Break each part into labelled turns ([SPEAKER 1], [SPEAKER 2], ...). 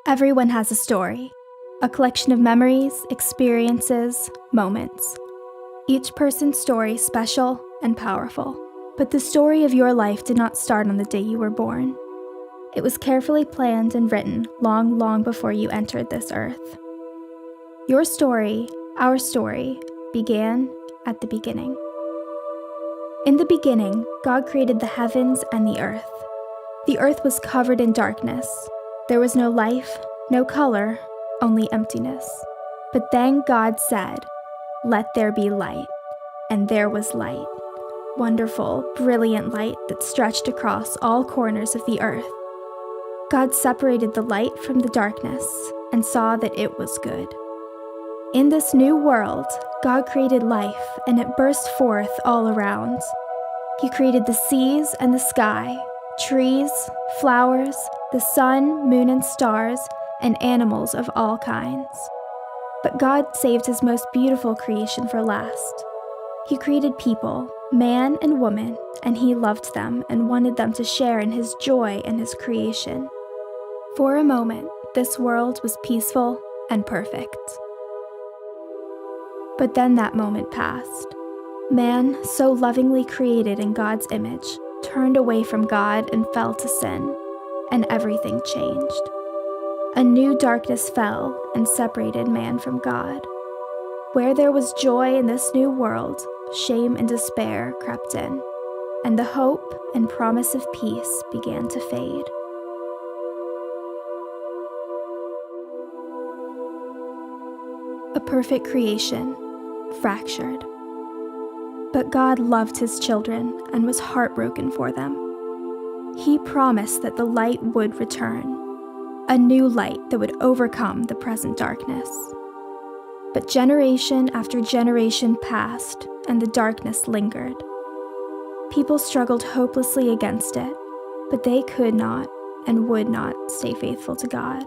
[SPEAKER 1] Everyone has a story, a collection of memories, experiences, moments. Each person's story special and powerful. But the story of your life did not start on the day you were born. It was carefully planned and written long, long before you entered this earth. Your story, our story, began at the beginning. In the beginning, God created the heavens and the earth. The earth was covered in darkness. There was no life, no color, only emptiness. But then God said, "Let there be light." And there was light. Wonderful, brilliant light that stretched across all corners of the earth. God separated the light from the darkness and saw that it was good. In this new world, God created life, and it burst forth all around. He created the seas and the sky, trees, flowers, the sun, moon, and stars, and animals of all kinds. But God saved his most beautiful creation for last. He created people, man and woman, and he loved them and wanted them to share in his joy and his creation. For a moment, this world was peaceful and perfect. But then that moment passed. Man, so lovingly created in God's image, turned away from God and fell to sin, and everything changed. A new darkness fell and separated man from God. Where there was joy in this new world, shame and despair crept in, and the hope and promise of peace began to fade. A perfect creation, fractured. But God loved his children and was heartbroken for them. He promised that the light would return, a new light that would overcome the present darkness. But generation after generation passed, and the darkness lingered. People struggled hopelessly against it, but they could not and would not stay faithful to God,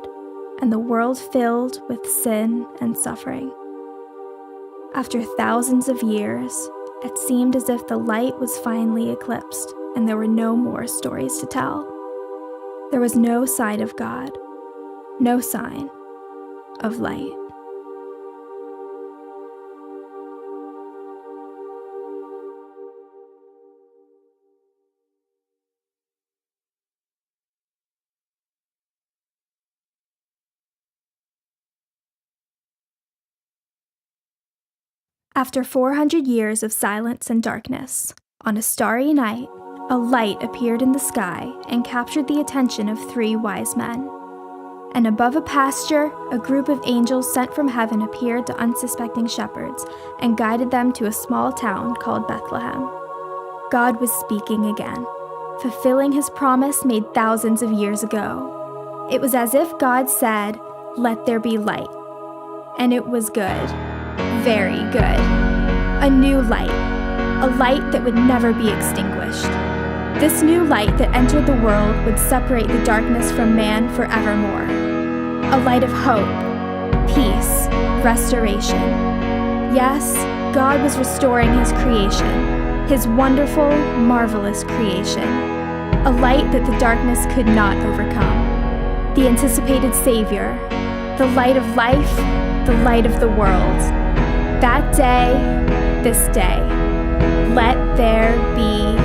[SPEAKER 1] and the world filled with sin and suffering. After thousands of years, it seemed as if the light was finally eclipsed, and there were no more stories to tell. There was no sign of God, no sign of light. After 400 years of silence and darkness, on a starry night, a light appeared in the sky and captured the attention of 3 wise men. And above a pasture, a group of angels sent from heaven appeared to unsuspecting shepherds and guided them to a small town called Bethlehem. God was speaking again, fulfilling his promise made thousands of years ago. It was as if God said, "Let there be light." And it was good. Very good. A new light. A light that would never be extinguished. This new light that entered the world would separate the darkness from man forevermore. A light of hope, peace, restoration. Yes, God was restoring his creation, his wonderful, marvelous creation. A light that the darkness could not overcome. The anticipated Savior, the light of life, the light of the world. That day, this day, let there be